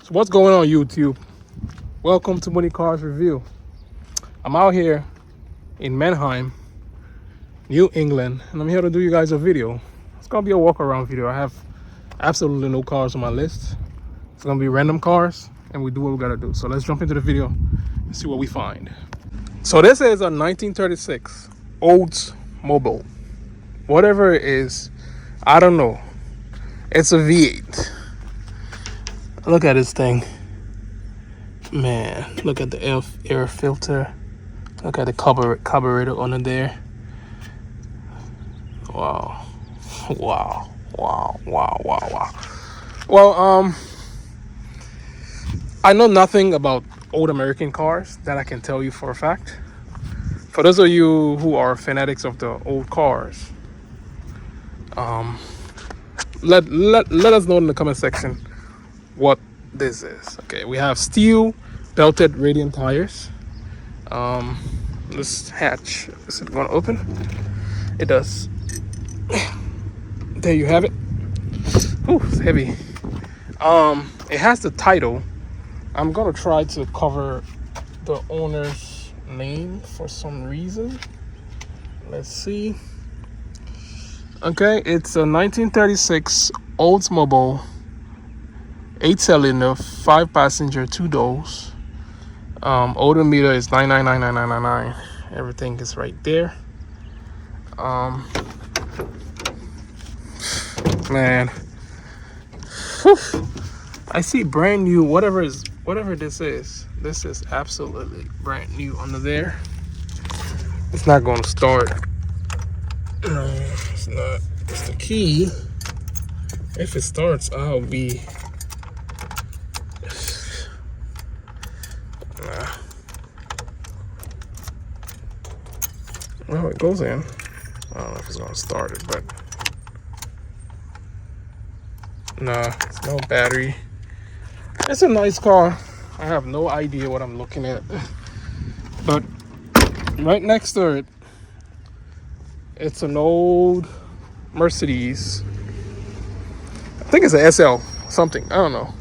So what's going on, YouTube? Welcome to Money Cars Review. I'm out here in Mannheim, New England, and I'm here to do you guys a video. It's gonna be a walk around video. I have absolutely no cars on my list. It's gonna be random cars, and we do what we gotta do. So let's jump into the video and see what we find. So this is a 1936 Oldsmobile. Whatever it is, I don't know. It's a V8. Look at this thing. Man, look at the air filter. Look at the carburetor under there. Wow. Wow. Wow. Wow. Wow. Wow. Well, I know nothing about old American cars that I can tell you for a fact. For those of you who are fanatics of the old cars, let us know in the comment section what this is. Okay, we have steel belted radiant tires. This hatch, is it going to open? It does. There you have it. Ooh, it's heavy. It has the title. I'm gonna try to cover the owner's name for some reason. Let's see. Okay, it's a 1936 Oldsmobile 8-cylinder, 5-passenger, 2 doors. Odometer is 9999999. Everything is right there. Man, whew. I see brand new. Whatever this is. This is absolutely brand new under there. It's not going to start. No, it's not. It's the key. If it starts, I'll be. Well, it goes in. I don't know if it's gonna start it, but nah, it's no battery. It's a nice car. I have no idea what I'm looking at, but right next to it, it's an old Mercedes. I think it's an SL something. I don't know.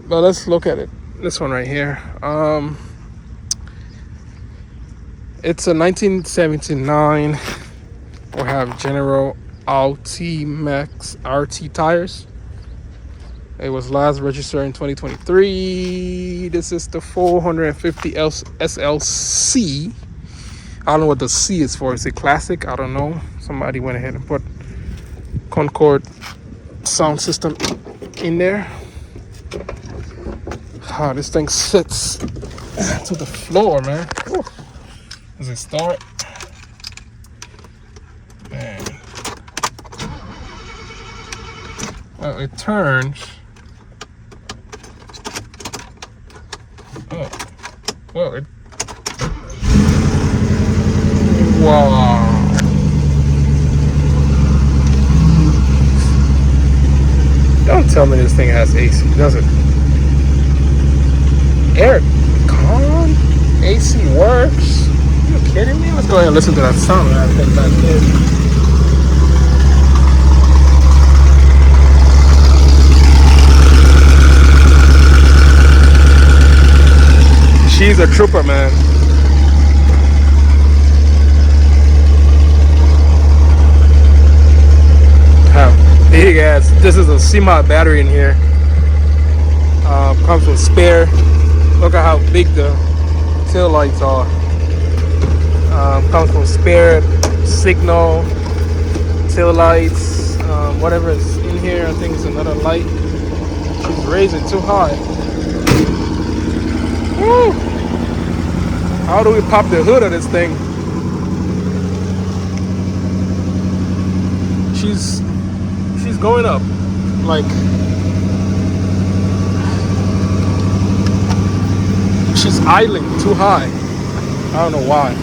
But let's look at it. This one right here. It's a 1979. We have General Altimax RT tires. It was last registered in 2023. This is the 450 SLC. I don't know what the C is for. Is it classic? I don't know. Somebody went ahead and put Concord sound system in there. Ah, this thing sits to the floor, man. Whew. Does it start? Man. Well, it turns. Oh. Well, it. Wow. Don't tell me this thing has AC, does it? Air con? AC works? Are you kidding me? Let's go ahead and listen to that sound. I think that's it. She's a trooper, man. Have big ass. This is a CMOD battery in here. Comes with spare. Look at how big the tail lights are. Comes with spare signal, tail lights, whatever is in here. I think it's another light. She's raising too high. Woo! How do we pop the hood of this thing? She's going up like she's idling too high. I don't know why.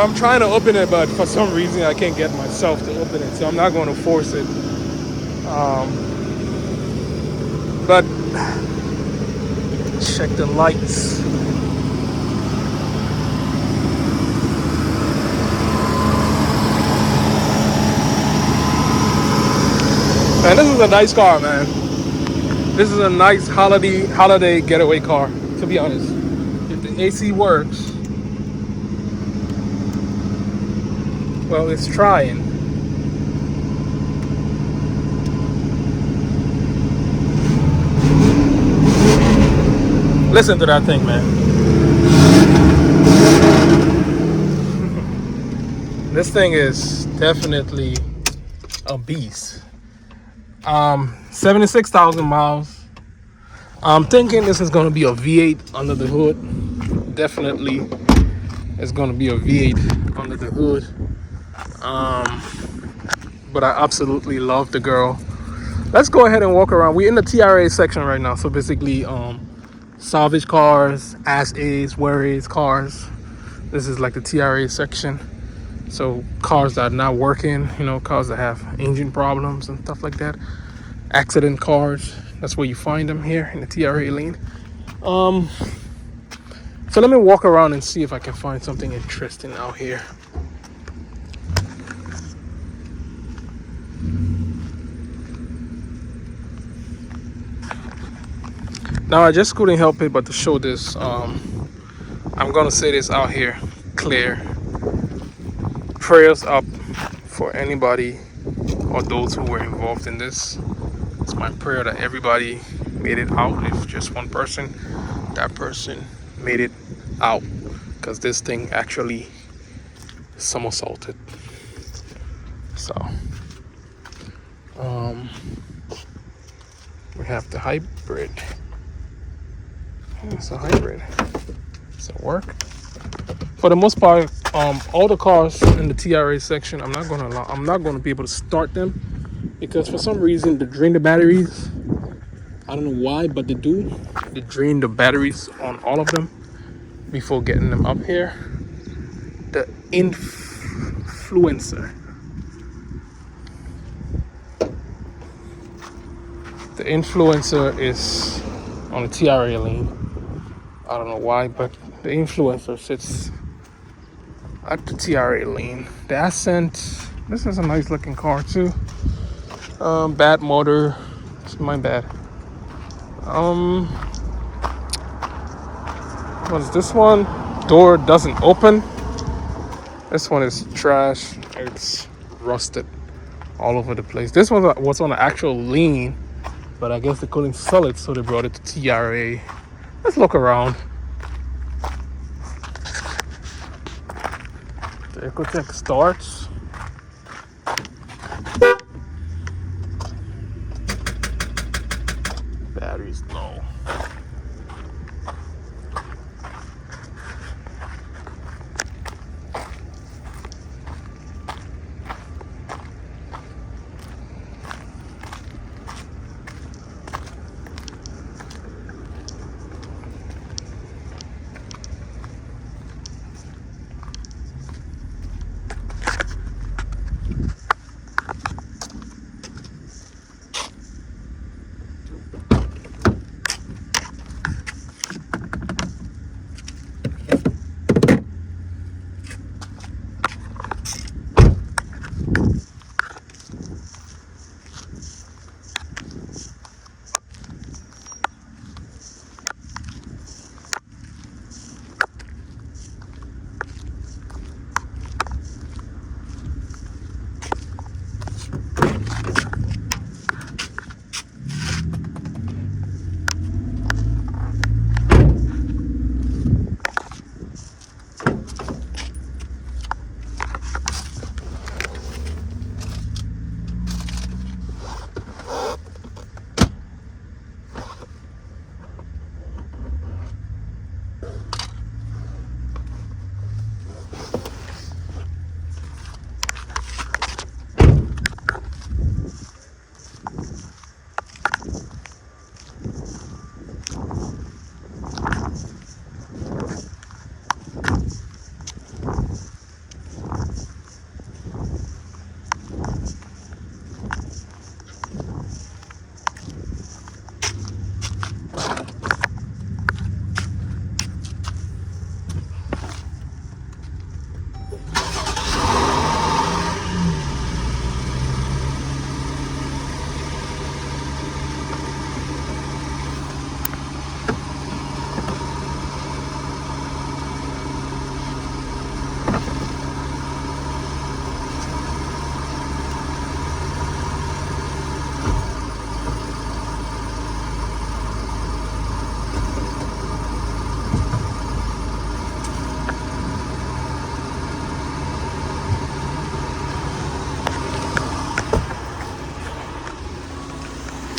I'm trying to open it, but for some reason I can't get myself to open it, so I'm not going to force it. But check the lights. Man, this is a nice car, man. This is a nice holiday getaway car, to be honest. If the AC works, well, it's trying. Listen to that thing, man. This thing is definitely a beast. 76,000 miles. I'm thinking this is going to be a V8 under the hood. Definitely it's going to be a V8 under the hood. But I absolutely love the girl. Let's go ahead and walk around. We're in the TRA section right now. So basically salvage cars, As, where-is cars. This is like the TRA section. So cars that are not working, you know, cars that have engine problems and stuff like that. Accident cars, that's where you find them here in the TRA lane. So let me walk around and see if I can find something interesting out here. Now I just couldn't help it but to show this. I'm gonna say this out here clear. Prayers up for anybody or those who were involved in this. It's my prayer that everybody made it out. If just one person, that person made it out, because this thing actually somersaulted. So we have the hybrid. It's a hybrid. Does it work? For the most part, all the cars in the TRA section, I'm not gonna be able to start them, because for some reason they drain the batteries. I don't know why, but they do. They drain the batteries on all of them before getting them up here. The influencer. The influencer is on the TRA lane. I don't know why, but the influencer sits at the TRA lane. The Ascent, this is a nice looking car too. Bad motor, it's my bad. What is this one? Door doesn't open. This one is trash. It's rusted all over the place. This one was on the actual lane, but I guess they couldn't sell it, so they brought it to TRA. Let's look around. The Ecotec starts. Battery's low.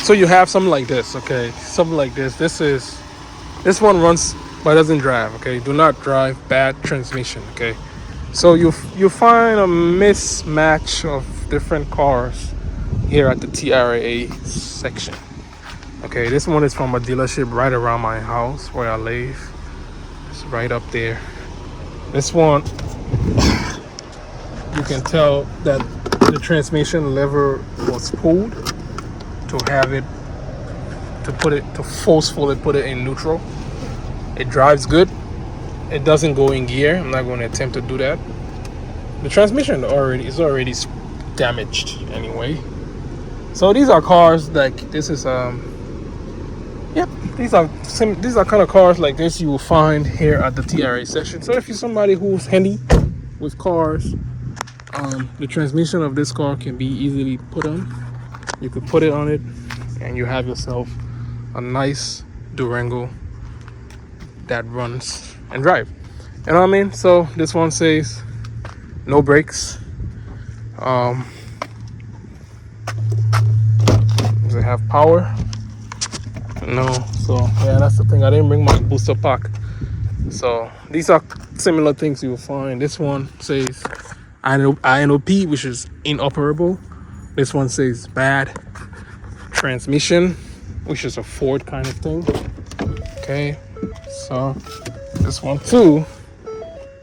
So you have something like this, okay? Something like this. This one runs but doesn't drive, okay? Do not drive, bad transmission, okay? So you find a mismatch of different cars here at the TRA section. Okay, this one is from a dealership right around my house where I live. It's right up there. This one, you can tell that the transmission lever was pulled to have it, to forcefully put it in neutral. It drives good. It doesn't go in gear. I'm not going to attempt to do that. The transmission is already damaged anyway. So these are cars like this is yep, these are kind of cars like this you will find here at the TRA section. So if you're somebody who's handy with cars, the transmission of this car can be easily put on. You could put it on it and you have yourself a nice Durango that runs and drive. You know what I mean? So this one says no brakes. Does it have power? No. So yeah, that's the thing. I didn't bring my booster pack. So these are similar things you will find. This one says INOP, which is inoperable. This one says bad transmission, which is a Ford kind of thing. Okay, so this one too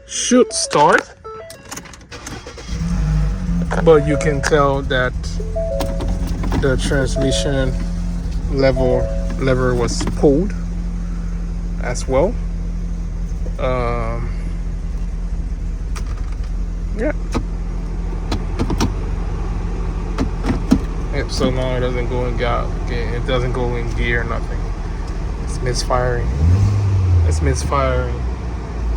should start, but you can tell that the transmission lever was pulled as well. Yeah. Yep, so now it doesn't go in gear. It doesn't go in gear, nothing. It's misfiring.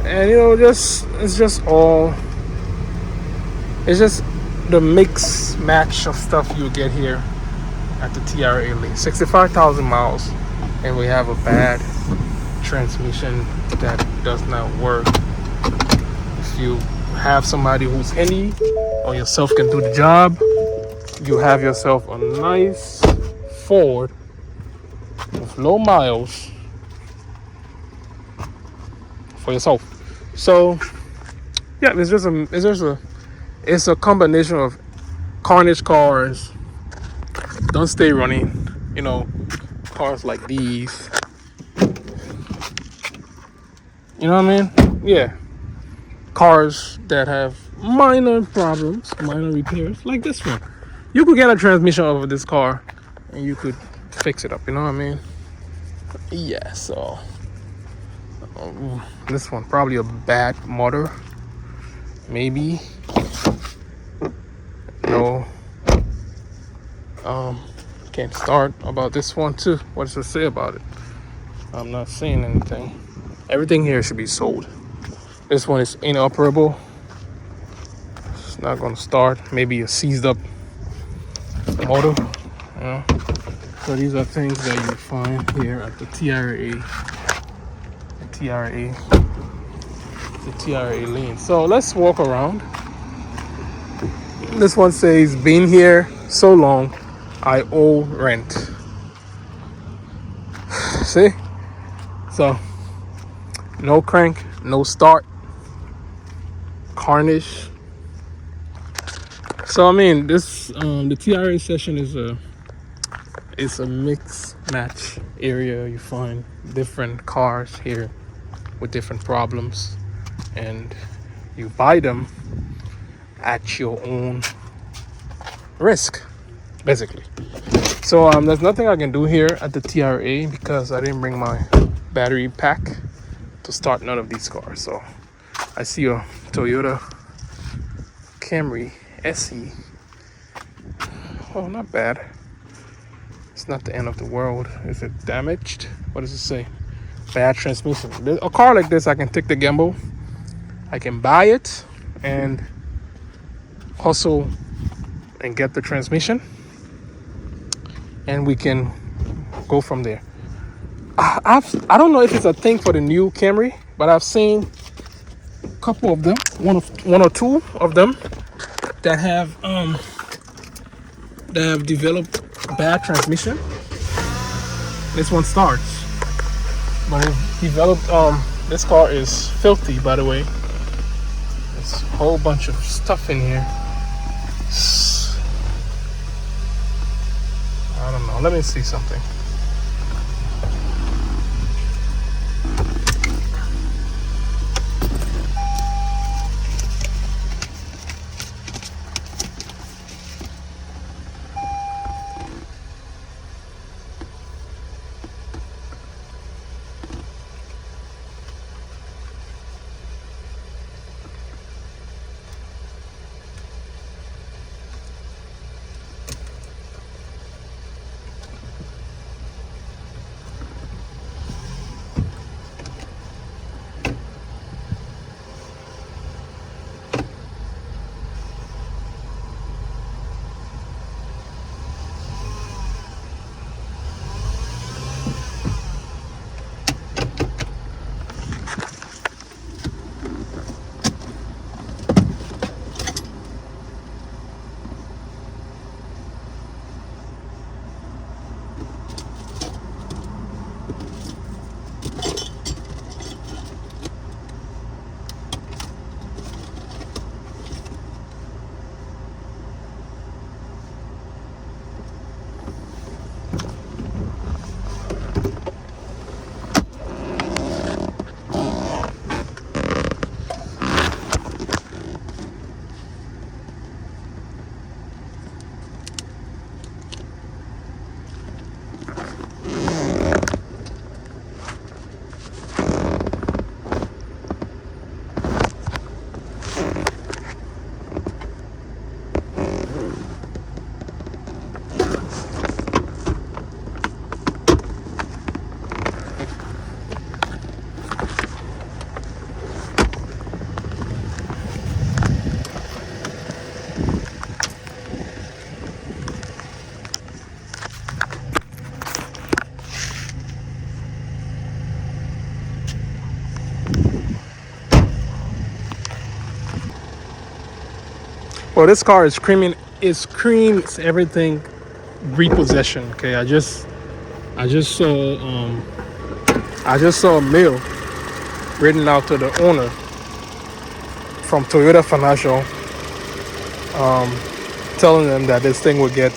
And you know, it's just the mix match of stuff you get here at the TRA link. 65,000 miles, and we have a bad transmission that does not work. If you have somebody who's handy or yourself can do the job, you have yourself a nice Ford with low miles for yourself. So yeah, it's a combination of carnage cars don't stay running, you know, cars like these, you know what I mean? Yeah, cars that have minor problems, minor repairs, like this one. You could get a transmission over this car and you could fix it up, you know what I mean? Yeah, so this one probably a bad motor, maybe. No, can't start. About this one too, what does it say about it? I'm not seeing anything. Everything here should be sold. This one is inoperable. It's not going to start. Maybe a seized up motor, you know. So these are things that you find here at the TRA lane. So let's walk around. This one says, been here so long, I owe rent. See? So no crank, no start, carnage. So I mean, this the TRA session is a mix match area. You find different cars here with different problems, and you buy them at your own risk, basically. So there's nothing I can do here at the TRA because I didn't bring my battery pack to start none of these cars. So I see a Toyota Camry SE. Oh, not bad. It's not the end of the world. Is it damaged? What does it say? Bad transmission. A car like this, I can take the gamble. I can buy it and hustle and get the transmission, and we can go from there. I don't know if it's a thing for the new Camry, but I've seen a couple of them, one or two of them that have developed bad transmission. this one starts. But it developed. This car is filthy, by the way. There's a whole bunch of stuff in here. I don't know. Let me see something. Well, this car is screaming. It screams everything repossession. Okay, I just saw a mail written out to the owner from Toyota Financial, telling them that this thing will get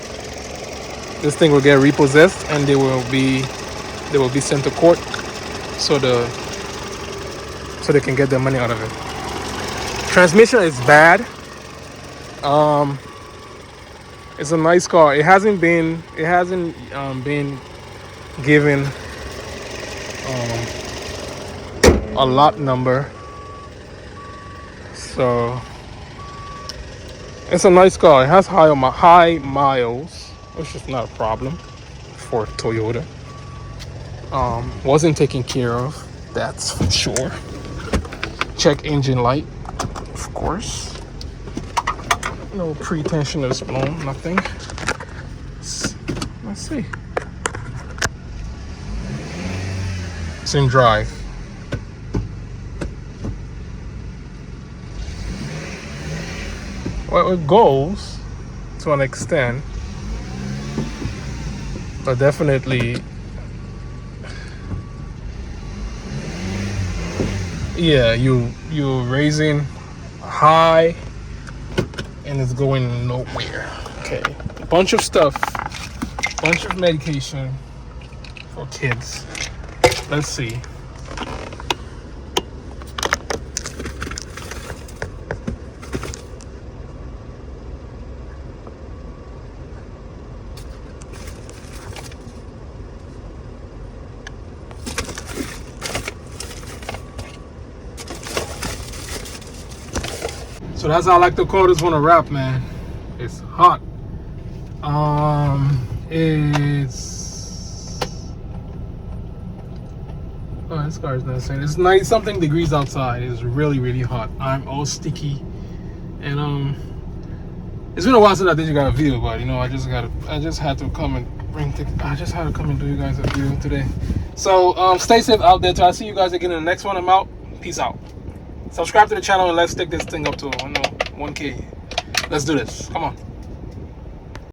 repossessed and they will be sent to court so they can get their money out of it. Transmission is bad. It's a nice car. It hasn't been given a lot number, so it's a nice car. It has high miles, which is not a problem for Toyota. Wasn't taken care of, that's for sure. Check engine light, of course. No pre-tensioners blown, nothing. Let's see. It's in drive. Well, it goes to an extent, but definitely, yeah, you're raising high and it's going nowhere. Okay, a bunch of stuff, bunch of medication for kids. Let's see. So that's how I like to call this one a wrap, man. It's hot. This car is not saying it's 90 something degrees outside. It's really, really hot. I'm all sticky, and it's been a while since I did you guys a video, but you know, I just had to come and do you guys a video today. So stay safe out there till I see you guys again in the next one. I'm out. Peace out. Subscribe to the channel and let's take this thing up to 1K. Let's do this. Come on.